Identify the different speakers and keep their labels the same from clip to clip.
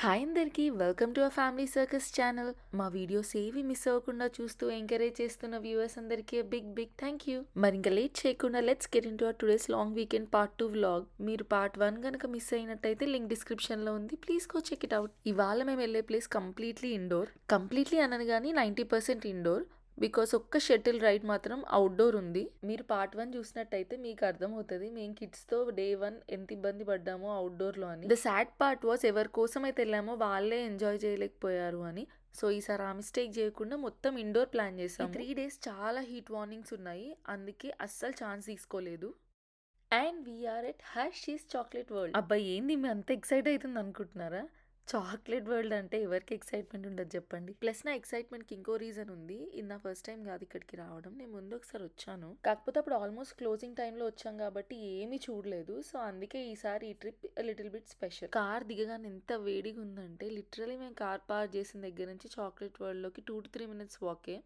Speaker 1: Hi అందరికీ welcome to our family circus channel. మా videos ఏవి మిస్ అవ్వకుండా చూస్తూ ఎంకరేజ్ చేస్తున్న వ్యూవర్స్ అందరికీ బిగ్ థ్యాంక్ యూ. మరి ఇంకా లేట్ చేయకుండా let's get into our today's long weekend part 2 vlog. మీరు పార్ట్ 1 కనుక మిస్ అయినట్టయితే లింక్ డిస్క్రిప్షన్ లో ఉంది, please go check it out. ఇవాళ మేము వెళ్ళే ప్లేస్ కంప్లీట్లీ ఇండోర్. కంప్లీట్లీ అనను కానీ 90% ఇండోర్, బికాస్ ఒక్క షటిల్ రైడ్ మాత్రం అవుట్డోర్ ఉంది. మీరు పార్ట్ 1 చూసినట్టయితే మీకు అర్థమవుతుంది మేము కిడ్స్తో డే 1 ఎంత ఇబ్బంది పడ్డామో అవుట్డోర్లో అని. ద సాడ్ పార్ట్ వాస్ ఎవరి కోసం అయితే వెళ్ళామో వాళ్ళే ఎంజాయ్ చేయలేకపోయారు అని. సో ఈసారి ఆ మిస్టేక్ చేయకుండా మొత్తం ఇండోర్ ప్లాన్ చేసాం. 3 days చాలా హీట్ వార్నింగ్స్ ఉన్నాయి, అందుకే అస్సలు ఛాన్స్ తీసుకోలేదు. And we are at Hershey's Chocolate World. అబ్బాయి ఏంది మీ అంత ఎక్సైట్ అవుతుంది అనుకుంటున్నారా? చాక్లెట్ వరల్డ్ అంటే ఎవరికి ఎక్సైట్మెంట్ ఉండదు చెప్పండి. ప్లస్ నా ఎక్సైట్మెంట్కి ఇంకో రీజన్ ఉంది. ఇది నా ఫస్ట్ టైం కాదు ఇక్కడికి రావడం. నేను ముందు ఒకసారి వచ్చాను, కాకపోతే అప్పుడు ఆల్మోస్ట్ క్లోజింగ్ టైంలో వచ్చాం కాబట్టి ఏమీ చూడలేదు. సో అందుకే ఈసారి ఈ trip little bit special. Car దిగగానే ఎంత వేడిగా ఉందంటే లిటరలీ మేము కార్ పార్క్ చేసిన దగ్గర నుంచి చాక్లెట్ వరల్డ్లోకి 2 to 3 minutes వాకే.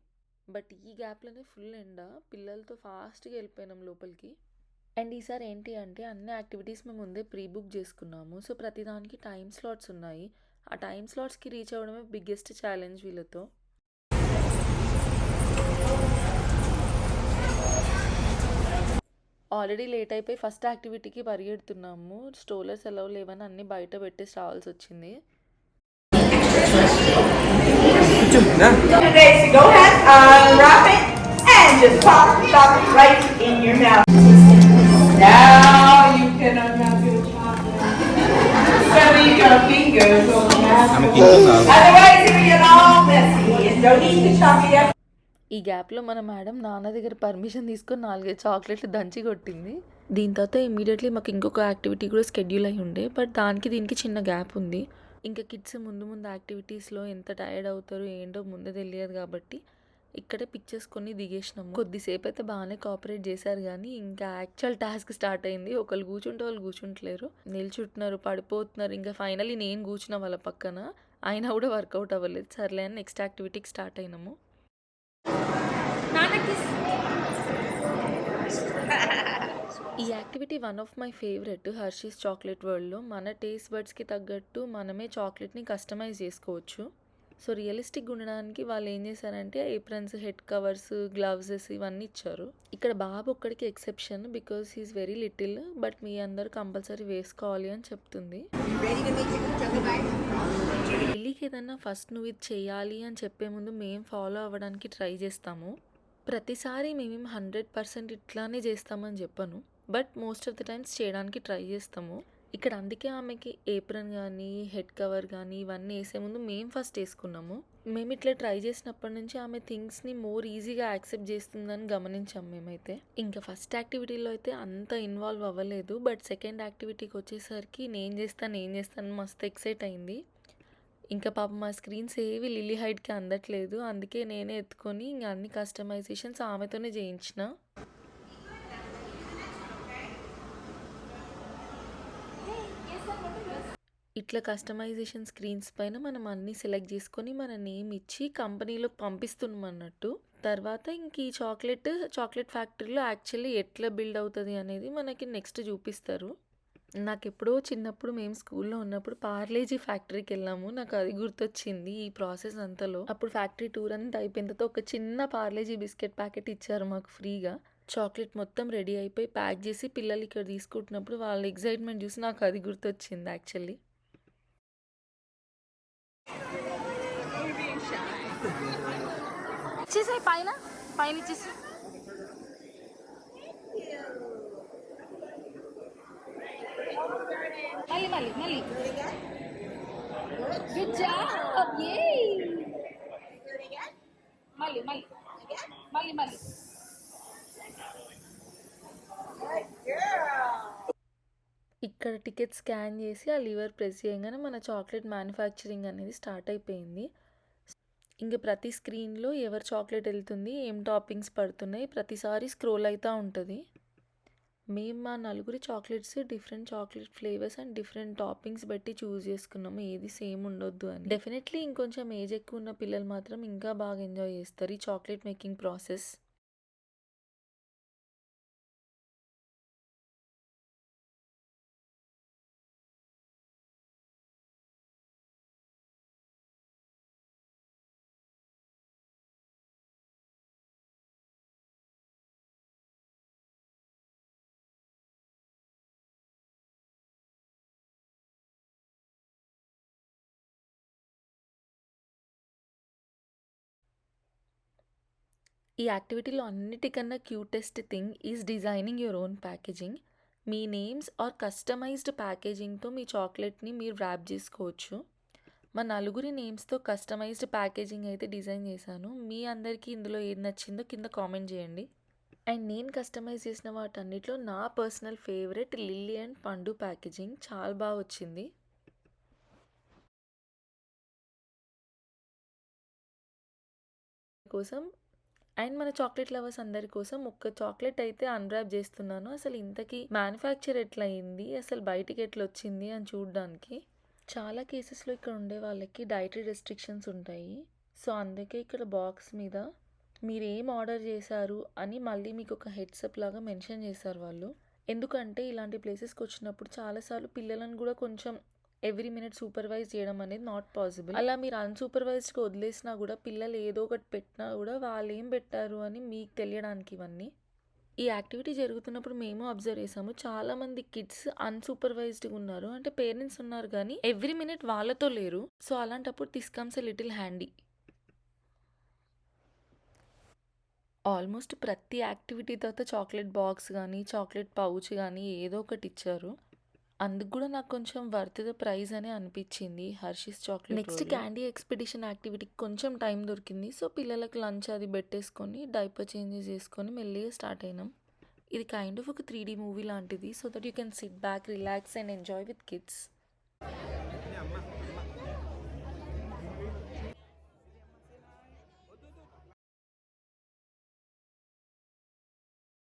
Speaker 1: బట్ ఈ గ్యాప్లోనే ఫుల్ ఎండ, పిల్లలతో ఫాస్ట్గా వెళ్ళిపోయినాం లోపలికి. అండ్ ఈసారి ఏంటి అంటే అన్ని యాక్టివిటీస్ మేము ముందే ప్రీ బుక్ చేసుకున్నాము. సో ప్రతిదానికి టైం స్లాట్స్ ఉన్నాయి. ఆ టైం స్లాట్స్కి రీచ్ అవ్వడమే బిగ్గెస్ట్ ఛాలెంజ్ వీళ్ళతో. ఆల్రెడీ లేట్ అయిపోయి ఫస్ట్ యాక్టివిటీకి పరిగెడుతున్నాము. స్టోలర్స్ ఎలా లేవని అన్ని బయట పెట్టేసి రావాల్సి వచ్చింది.
Speaker 2: Now you can unwrap your chocolate. So your fingers on the chocolate. Otherwise it will get all messy. And don't eat the chocolate.
Speaker 1: ఈ గ్యాప్లో మన మేడం నాన్న దగ్గర పర్మిషన్ తీసుకొని 4 చాక్లెట్లు దంచి కొట్టింది. దీని తర్వాత ఇమీడియట్లీ మాకు ఇంకొక యాక్టివిటీ కూడా షెడ్యూల్ అయి ఉండే, బట్ దానికి దీనికి చిన్న గ్యాప్ ఉంది. ఇంకా కిడ్స్ ముందు యాక్టివిటీస్లో ఎంత టైర్డ్ అవుతారో ఏంటో ముందే తెలియదు కాబట్టి ఇక్కడే పిక్చర్స్ కొన్ని దిగేసినాము. కొద్దిసేపు అయితే బాగానే కోఆపరేట్ చేశారు, కానీ ఇంకా యాక్చువల్ టాస్క్ స్టార్ట్ అయింది. ఒకళ్ళు కూర్చుంటే వాళ్ళు కూర్చుంటలేరు, నిల్చుంటున్నారు, పడిపోతున్నారు. ఇంకా ఫైనలీ నేను కూర్చున్న వాళ్ళ పక్కన, అయినా కూడా వర్కౌట్ అవ్వలేదు. సర్లే అని నెక్స్ట్ యాక్టివిటీకి స్టార్ట్ అయినాము. ఈ activity one of my favourite. Hershey's chocolate వరల్డ్లో మన టేస్ట్ బడ్స్కి తగ్గట్టు మనమే చాక్లెట్ని కస్టమైజ్ చేసుకోవచ్చు. సో రియలిస్టిక్గా ఉండడానికి వాళ్ళు ఏం చేశారంటే ఏప్రన్స్, హెడ్ కవర్స్, గ్లవ్సెస్ ఇవన్నీ ఇచ్చారు. ఇక్కడ బాబు ఒక్కడికి exception, because he is very little, but మీ అందరూ కంపల్సరీ వేసుకోవాలి అని చెప్తుంది. ఢిల్లీకి ఏదన్నా ఫస్ట్ నువ్వు ఇది చేయాలి అని చెప్పే ముందు మేము ఫాలో అవ్వడానికి ట్రై చేస్తాము. ప్రతిసారి మేము 100% ఇట్లానే చేస్తామని చెప్పను, but most of the times చేయడానికి ట్రై చేస్తాము. ఇక్కడ అందుకే ఆమెకి ఏప్రన్ కానీ హెడ్ కవర్ కానీ ఇవన్నీ వేసే ముందు మేము ఫస్ట్ వేసుకున్నాము. మేము ఇట్లా ట్రై చేసినప్పటి నుంచి ఆమె థింగ్స్ని మోర్ ఈజీగా యాక్సెప్ట్ చేస్తుందని గమనించాం మేమైతే. ఇంకా ఫస్ట్ యాక్టివిటీలో అయితే అంత ఇన్వాల్వ్ అవ్వలేదు, బట్ సెకండ్ యాక్టివిటీకి వచ్చేసరికి నేను చేస్తాను మస్తు ఎక్సైట్ అయింది. ఇంకా పాప మా స్క్రీన్స్ ఏవి లిల్లీ హైట్కి అందట్లేదు, అందుకే నేనే ఎత్తుకొని ఇంకా అన్ని కస్టమైజేషన్స్ ఆమెతోనే చేయించిన. ఇట్లా కస్టమైజేషన్ స్క్రీన్స్ పైన మనం అన్నీ సెలెక్ట్ చేసుకొని మన నేమ్ ఇచ్చి కంపెనీలో పంపిస్తున్నాం అన్నట్టు. తర్వాత ఇంక ఈ చాక్లెట్ ఫ్యాక్టరీలో యాక్చువల్లీ ఎట్లా బిల్డ్ అవుతుంది అనేది మనకి నెక్స్ట్ చూపిస్తారు. నాకు ఎప్పుడో చిన్నప్పుడు మేము స్కూల్లో ఉన్నప్పుడు పార్లేజీ ఫ్యాక్టరీకి వెళ్ళాము, నాకు అది గుర్తొచ్చింది ఈ ప్రాసెస్ అంతలో. అప్పుడు ఫ్యాక్టరీ టూర్ అంతా అయిపోయిన తర్వాత ఒక చిన్న పార్లేజీ బిస్కెట్ ప్యాకెట్ ఇచ్చారు మాకు ఫ్రీగా. చాక్లెట్ మొత్తం రెడీ అయిపోయి ప్యాక్ చేసి పిల్లలు ఇక్కడ తీసుకుంటున్నప్పుడు వాళ్ళ ఎగ్జైట్మెంట్ చూసి నాకు అది గుర్తొచ్చింది యాక్చువల్లీ. ఇచ్చేసాయి పైన ఇచ్చేసి మళ్ళీ గుడ్ జాబ్. మళ్ళీ ఇక్కడ టికెట్ స్కాన్ చేసి ఆ లివర్ ప్రెస్ చేయగానే మన చాక్లెట్ మ్యానుఫ్యాక్చరింగ్ అనేది స్టార్ట్ అయిపోయింది. ఇంకా ప్రతి స్క్రీన్లో ఎవరు చాక్లెట్ వెళ్తుంది, ఏం టాపింగ్స్ పడుతున్నాయి ప్రతిసారి స్క్రోల్ అవుతూ ఉంటుంది. మేము మా 4 chocolates different chocolate flavours and different toppings బట్టి చూస్ చేసుకున్నాము, ఏది సేమ్ ఉండొద్దు అని. డెఫినెట్లీ ఇంకొంచెం ఏజ్ ఎక్కువ ఉన్న పిల్లలు మాత్రం ఇంకా బాగా ఎంజాయ్ చేస్తారు ఈ చాక్లెట్ మేకింగ్ ప్రాసెస్. ఈ యాక్టివిటీలో అన్నిటికన్నా cutest thing is designing your own packaging. మీ నేమ్స్ ఆర్ కస్టమైజ్డ్ ప్యాకేజింగ్తో మీ చాక్లెట్ని మీరు ర్యాప్ చేసుకోవచ్చు. మా నలుగురి నేమ్స్తో కస్టమైజ్డ్ ప్యాకేజింగ్ అయితే డిజైన్ చేశాను. మీ అందరికీ ఇందులో ఏది నచ్చిందో కింద కామెంట్ చేయండి. అండ్ నేను కస్టమైజ్ చేసిన వాటన్నిటిలో నా పర్సనల్ ఫేవరెట్ లిల్లీ అండ్ పండు ప్యాకేజింగ్ చాలా బాగా వచ్చింది. కోసం అండ్ మన చాక్లెట్ లవర్స్ అందరి కోసం ఒక్క చాక్లెట్ అయితే అన్రాప్ చేస్తున్నాను. అసలు ఇంతకీ మ్యానుఫ్యాక్చర్ ఎట్లా అయింది, అసలు బయటికి ఎట్లా వచ్చింది అని చూడడానికి. చాలా కేసెస్లో ఇక్కడ ఉండే వాళ్ళకి డైటరీ రెస్ట్రిక్షన్స్ ఉంటాయి. సో అందుకే ఇక్కడ బాక్స్ మీద మీరు ఏం ఆర్డర్ చేశారు అని మళ్ళీ మీకు ఒక హెడ్సప్ లాగా మెన్షన్ చేశారు వాళ్ళు. ఎందుకంటే ఇలాంటి ప్లేసెస్కి వచ్చినప్పుడు చాలాసార్లు పిల్లలను కూడా కొంచెం ఎవ్రీ మినిట్ సూపర్వైజ్ చేయడం అనేది నాట్ పాసిబుల్. అలా మీరు అన్సూపర్వైజ్డ్గా వదిలేసినా కూడా పిల్లలు ఏదో ఒకటి పెట్టినా కూడా వాళ్ళు ఏం పెట్టారు అని మీకు తెలియడానికి ఇవన్నీ. ఈ యాక్టివిటీ జరుగుతున్నప్పుడు మేము అబ్జర్వ్ చేసాము, చాలామంది కిడ్స్ అన్సూపర్వైజ్డ్గా ఉన్నారు. అంటే పేరెంట్స్ ఉన్నారు కానీ ఎవ్రీ మినిట్ వాళ్ళతో లేరు. సో అలాంటప్పుడు this comes a little handy. Almost ప్రతి యాక్టివిటీ తర్వాత చాక్లెట్ బాక్స్ కానీ చాక్లెట్ పౌచ్ కానీ ఏదో ఒకటి ఇచ్చారు. అందుకు కూడా నాకు కొంచెం వర్త్ ద ప్రైజ్ అని అనిపించింది Hershey's chocolate. Next candy expedition యాక్టివిటీకి కొంచెం టైం దొరికింది. సో పిల్లలకు లంచ్ అది పెట్టేసుకొని డైపర్ చేంజెస్ చేసుకొని మెల్లిగా స్టార్ట్ అయినాం. ఇది కైండ్ ఆఫ్ ఒక 3D మూవీ లాంటిది. So that you can SIT back, relax and enjoy with kids.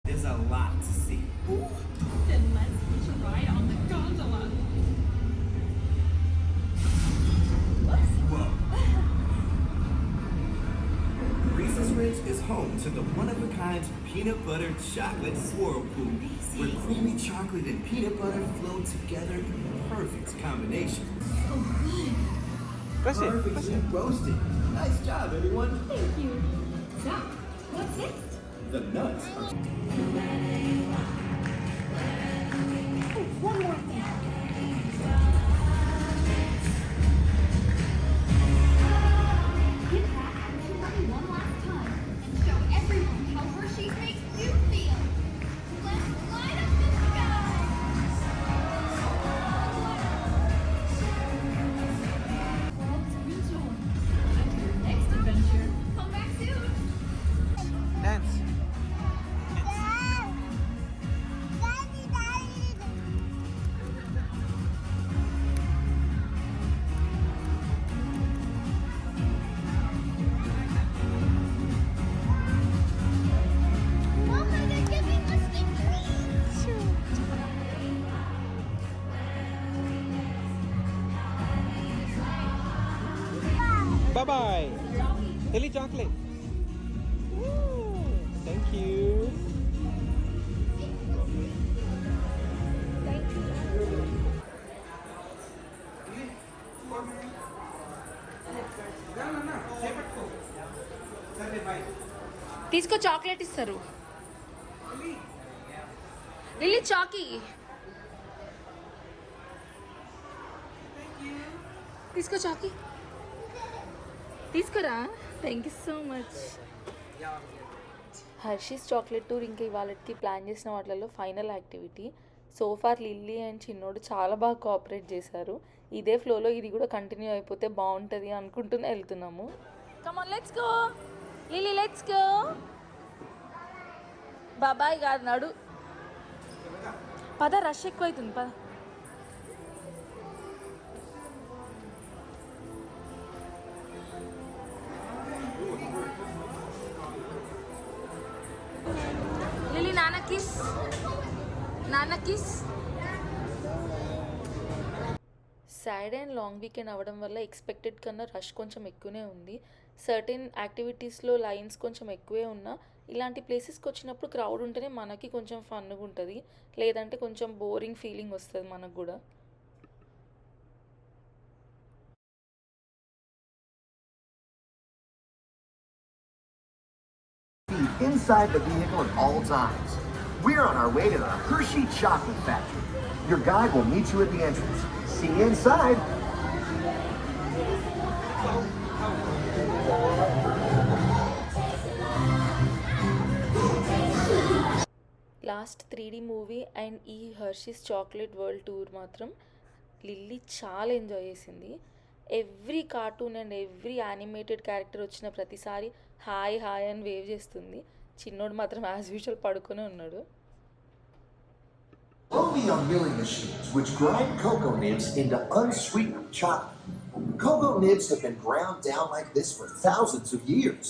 Speaker 3: There's a lot to see.
Speaker 4: Ooh, then let's hitch a ride on the gondola.
Speaker 3: Whoa. Reese's Ridge is home to the one-of-a-kind peanut butter chocolate whirlpool, where creamy chocolate and peanut butter flow together in a perfect combination. Perfectly roasted. Nice job, everyone.
Speaker 4: Thank you. Now, what's next?
Speaker 3: The nuts.
Speaker 4: Oh, one more thing. Get back Hershey Puppy one last time and show everyone how Hershey's makes you feel. Let's light up the sky. World's rejoin. Until your next adventure. Come back soon.
Speaker 3: Dance.
Speaker 4: Mama, they're giving us the treats.
Speaker 5: Bye-bye. Hilly chocolate. Thank you.
Speaker 1: తీసుకో, chocolate ఇస్తారు. Lily Chaki తీసుకో, చాకీ తీసుకురా. Thank you so much. Hershey's chocolate tour ఇంకా ఇవాళకి plan చేసిన వాటిలో final activity. So far lily and చిన్నోడు చాలా బాగా కోఆపరేట్ చేశారు. ఇదే ఫ్లోలో ఇది కూడా కంటిన్యూ అయిపోతే బాగుంటుంది అనుకుంటూనే వెళ్తున్నాము. Come on, let's go lily, let's go. బాబాయ్ గారు నాడు పద, రష్ ఎక్కువ అవుతుంది పద. లిల్లీ నాన్న కిస్, నాన్న kiss. Saturday and long weekend అవ్వడం వల్ల ఎక్స్పెక్టెడ్ కన్నా రష్ కొంచెం ఎక్కువనే ఉంది. సర్టెన్ యాక్టివిటీస్లో లైన్స్ కొంచెం ఎక్కువే ఉన్నా ఇలాంటి ప్లేసెస్కి వచ్చినప్పుడు క్రౌడ్ ఉంటేనే మనకి కొంచెం ఫన్గా ఉంటుంది, లేదంటే కొంచెం బోరింగ్ ఫీలింగ్ వస్తుంది మనకు కూడా.
Speaker 6: Inside the vehicle at all times. We're on our way to the Hershey Chocolate Factory. Your guide will meet you at the entrance. See you inside.
Speaker 1: Last 3D movie and ఈ Hershey's Chocolate world tour మాత్రం lily చాలా enjoy చేసింది. Every cartoon and every animated character వచ్చిన ప్రతిసారి hi hi అని wave చేస్తుంది. చిన్నోడు మాత్రం యాజ్ యూజువల్ పడుకునే ఉన్నాడు.
Speaker 6: Only on milling machines, which grind cocoa nibs into unsweetened chocolate. Cocoa nibs have been ground down like this for thousands of years.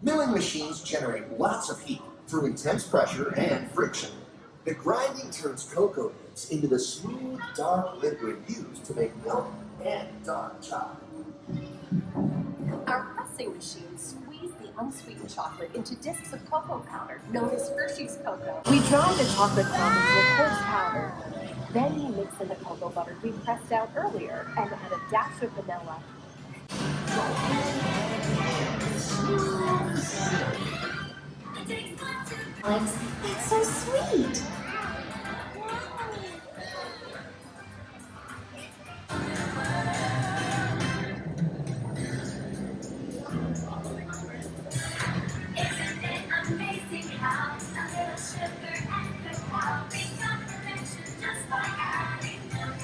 Speaker 6: Milling machines generate lots of heat through intense pressure and friction. The grinding turns cocoa nibs into the smooth, dark liquid used to make milk and dark chocolate.
Speaker 7: Our pressing machines squeeze the unsweetened chocolate into discs of cocoa powder, known as Hershey's cocoa. We dry the chocolate crumb into a coarse powder. Then we mix in the cocoa butter we pressed out earlier and add a dash of vanilla.
Speaker 4: Alex, that's so sweet. Isn't it amazing how a little sugar and cacao become perfection just by adding milk?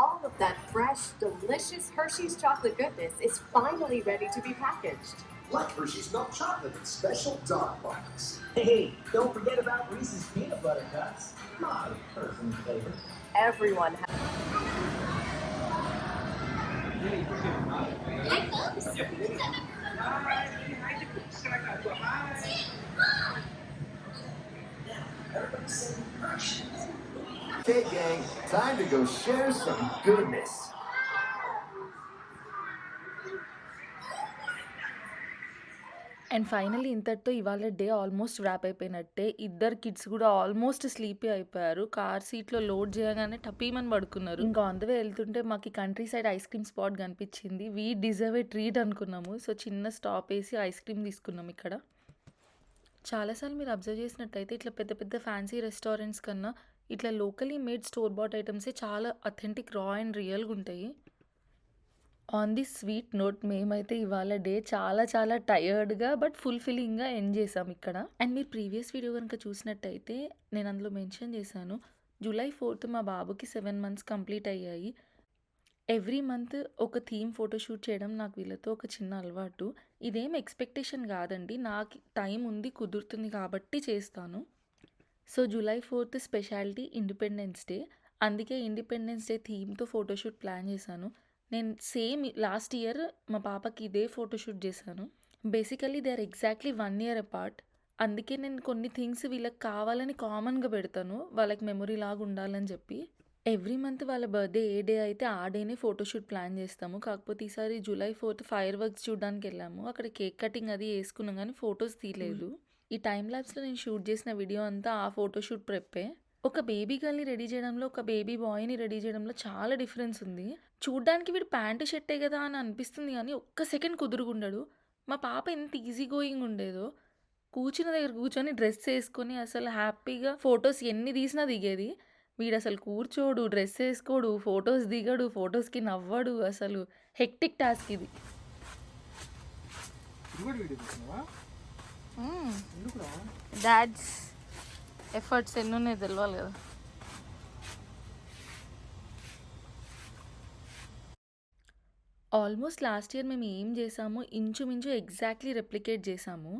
Speaker 7: All of that fresh, delicious Hershey's chocolate goodness is finally ready to be packaged.
Speaker 6: Like Hershey's milk chocolate in special dark box.
Speaker 8: Hey, don't forget about Reese's peanut butter cups. My personal favorite.
Speaker 7: Everyone has
Speaker 4: Hi, folks.
Speaker 6: Okay, gang, time to go share some goodness.
Speaker 1: And finally ఇంతటితో ఇవాళ day almost rap అయిపోయినట్టే. ఇద్దరు kids కూడా almost sleepy అయిపోయారు. Car సీట్లో load చేయగానే టపీమని పడుకున్నారు. ఇంకా ఆన్ ద వే వెళ్తుంటే మాకు country side ice cream spot కనిపించింది. వీ డిజర్వ్ ఏ ట్రీట్ అనుకున్నాము. సో చిన్న స్టాప్ వేసి ఐస్ క్రీమ్ తీసుకున్నాం. ఇక్కడ చాలాసార్లు మీరు అబ్జర్వ్ చేసినట్టయితే ఇట్లా పెద్ద పెద్ద ఫ్యాన్సీ రెస్టారెంట్స్ కన్నా ఇట్లా లోకలీ మేడ్ స్టోర్ బాట్ ఐటమ్సే చాలా అథెంటిక్, రా అండ్ రియల్గా ఉంటాయి. ఆన్ ది స్వీట్ నోట్ మేమైతే ఇవాళ డే చాలా చాలా టయర్డ్గా బట్ ఫుల్ఫిల్లింగ్గా ఎండ్ చేసాం ఇక్కడ. అండ్ మీరు ప్రీవియస్ వీడియో కనుక చూసినట్టయితే నేను అందులో మెన్షన్ చేశాను, July 4th మా బాబుకి 7 months కంప్లీట్ అయ్యాయి. ఎవ్రీ మంత్ ఒక థీమ్ ఫోటోషూట్ చేయడం నాకు వీళ్ళతో ఒక చిన్న అలవాటు. ఇదేం ఎక్స్పెక్టేషన్ కాదండి, నాకు టైం ఉంది, కుదురుతుంది కాబట్టి చేస్తాను. So July 4th speciality independence day. అందుకే ఇండిపెండెన్స్ డే థీమ్తో ఫోటోషూట్ ప్లాన్ చేశాను. నేను సేమ్ లాస్ట్ ఇయర్ మా పాపకి ఇదే ఫోటోషూట్ చేశాను. Basically they are exactly 1 year apart. అందుకే నేను కొన్ని థింగ్స్ వీళ్ళకి కావాలని కామన్గా పెడతాను, వాళ్ళకి మెమొరీ లాగా ఉండాలని చెప్పి. ఎవ్రీ మంత్ వాళ్ళ బర్త్డే ఏ డే అయితే ఆ డేనే ఫోటోషూట్ ప్లాన్ చేస్తాము. కాకపోతే ఈసారి July 4th ఫైర్ వర్క్స్ చూడడానికి వెళ్ళాము. అక్కడ కేక్ కటింగ్ అది వేసుకున్నాం కానీ ఫొటోస్ తీయలేదు. ఈ టైం ల్యాబ్స్లో నేను షూట్ చేసిన వీడియో అంతా ఆ ఫోటోషూట్ ప్రెప్పే. ఒక బేబీ గర్ల్ని రెడీ చేయడంలో, ఒక బేబీ బాయ్ని రెడీ చేయడంలో చాలా డిఫరెన్స్ ఉంది. చూడ్డానికి వీడు ప్యాంటు షర్టే కదా అని అనిపిస్తుంది కానీ ఒక్క సెకండ్ కుదురుగుండడు. మా పాప ఎంత ఈజీ గోయింగ్ ఉండేదో, కూర్చున్న దగ్గర కూర్చొని డ్రెస్ వేసుకొని అసలు హ్యాపీగా ఫొటోస్ ఎన్ని తీసినా దిగేది. వీడు అసలు కూర్చోడు, డ్రెస్ వేసుకోడు, ఫొటోస్ దిగడు, ఫొటోస్కి నవ్వడు. అసలు హెక్టిక్ టాస్క్ ఇది. డాడ్స్ ఎఫర్ట్స్ ఎన్ని ఉన్నాయి తెలియాలి కదా. ఆల్మోస్ట్ లాస్ట్ ఇయర్ మేము ఏం చేసామో ఇంచుమించు ఎగ్జాక్ట్లీ రెప్లికేట్ చేసాము.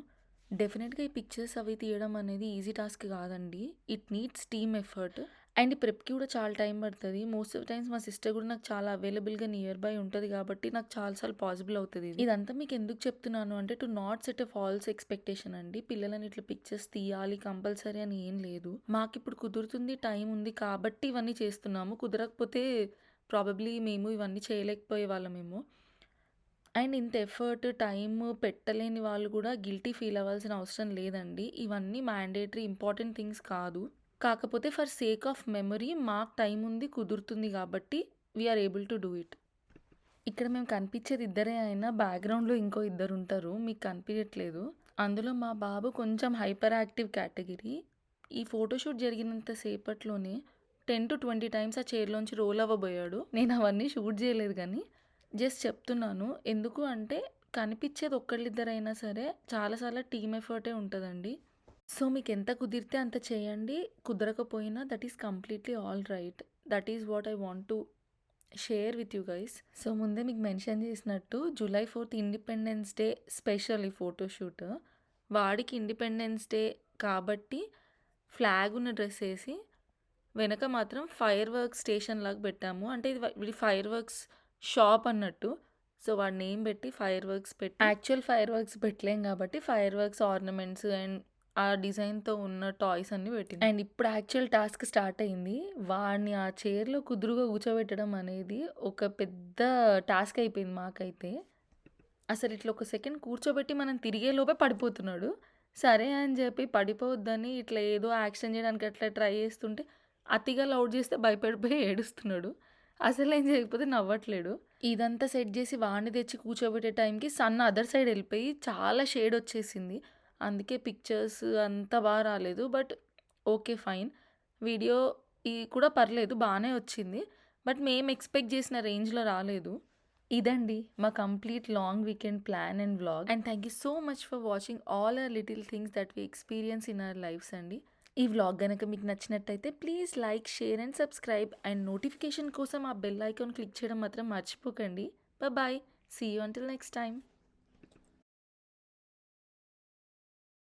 Speaker 1: డెఫినెట్గా ఈ పిక్చర్స్ అవి తీయడం అనేది ఈజీ టాస్క్ కాదండి. It needs team effort and ప్రెప్కి కూడా చాలా టైం పడుతుంది. మోస్ట్ ఆఫ్ టైమ్స్ మా సిస్టర్ కూడా నాకు చాలా అవైలబుల్గా నియర్ బై ఉంటుంది కాబట్టి నాకు చాలాసార్లు పాసిబుల్ అవుతుంది. ఇదంతా మీకు ఎందుకు చెప్తున్నాను అంటే to not set a false expectation అండి. పిల్లలని ఇట్లా పిక్చర్స్ తీయాలి కంపల్సరీ అని ఏం లేదు. మాకు ఇప్పుడు కుదురుతుంది, టైం ఉంది కాబట్టి ఇవన్నీ చేస్తున్నాము. కుదరకపోతే ప్రాబబ్లీ మేము ఇవన్నీ చేయలేకపోయే వాళ్ళమేమో. అండ్ ఇంత ఎఫర్ట్ టైం పెట్టలేని వాళ్ళు కూడా గిల్టీ ఫీల్ అవ్వాల్సిన అవసరం లేదండి. ఇవన్నీ మ్యాండేటరీ ఇంపార్టెంట్ థింగ్స్ కాదు. కాకపోతే ఫర్ సేక్ ఆఫ్ మెమరీ మాకు టైం ఉంది, కుదురుతుంది కాబట్టి we are able to do it. ఇక్కడ మేము కనిపించేది ఇద్దరే అయినా బ్యాక్గ్రౌండ్లో ఇంకో ఇద్దరు ఉంటారు, మీకు కనిపించట్లేదు. అందులో మా బాబు కొంచెం హైపర్ యాక్టివ్ కేటగిరీ. ఈ ఫోటోషూట్ జరిగినంత సేపట్లోనే 10 to 20 times ఆ చైర్లోంచి రోల్ అవ్వబోయాడు. నేను అవన్నీ షూట్ చేయలేదు కానీ జస్ట్ చెప్తున్నాను. ఎందుకు అంటే కనిపిచ్చేది ఒక్కళ్ళిద్దరైనా సరే చాలా చాలా టీమ్ ఎఫర్టే ఉంటదండి. సో, మీకెంత కుదిరితే అంత చేయండి. కుదరకపోయినా that is completely all right. That is what I want to share with you guys. So, ముందే మీకు మెన్షన్ చేసినట్టు జూలై 4థ్ ఇండిపెండెన్స్ డే స్పెషల్ ఈ ఫోటోషూట్. వాడికి ఇండిపెండెన్స్ డే కాబట్టి ఫ్లాగ్ ఉన్న డ్రెస్ ఏసి వెనక మాత్రం ఫైర్ వర్క్స్ స్టేషన్ లాగా పెట్టాము. అంటే ఇది ఫైర్ వర్క్స్ షాప్ అన్నట్టు. సో, వాడి నేమ్ పెట్టి ఫైర్ వర్క్స్ పెట్టి యాక్చువల్ ఫైర్ వర్క్స్ పెట్టలేం కాబట్టి ఫైర్ వర్క్స్ ఆర్నమెంట్స్ అండ్ ఆ డిజైన్‌తో ఉన్న టాయ్స్ అన్నీ పెట్టింది. అండ్ ఇప్పుడు యాక్చువల్ టాస్క్ స్టార్ట్ అయింది. వాడిని ఆ చైర్‌లో కుదురుగా కూర్చోబెట్టడం అనేది ఒక పెద్ద టాస్క్ అయిపోయింది మాకైతే. అసలు ఇట్లా ఒక సెకండ్ కూర్చోబెట్టి మనం తిరిగే లోపే పడిపోతున్నాడు. సరే అని చెప్పి పడిపోవద్దని ఇట్లా ఏదో యాక్షన్ చేయడానికి అట్లా ట్రై చేస్తుంటే అతిగా లౌడ్ చేస్తే భయపడిపోయి ఏడుస్తున్నాడు. అసలేం చేయకపోతే నవ్వట్లేడు. ఇదంతా సెట్ చేసి వాడిని తెచ్చి కూర్చోబెట్టే టైంకి సన్ అదర్ సైడ్ వెళ్ళిపోయి చాలా షేడ్ వచ్చేసింది. అందుకే పిక్చర్స్ అంత బాగా రాలేదు. But okay fine. వీడియో కూడా పర్లేదు బాగానే వచ్చింది. బట్ మేము ఎక్స్పెక్ట్ చేసిన రేంజ్‌లో రాలేదు. ఇదండి మా complete long weekend plan and vlog. And thank you so much for watching all our little things that we experience in our lives అండి. ఈ వ్లాగ్ గనక మీకు నచ్చినట్టయితే please like, share and subscribe. And notification కోసం ఆ bell icon click చేయడం మాత్రం మర్చిపోకండి. Bye. See you until next time.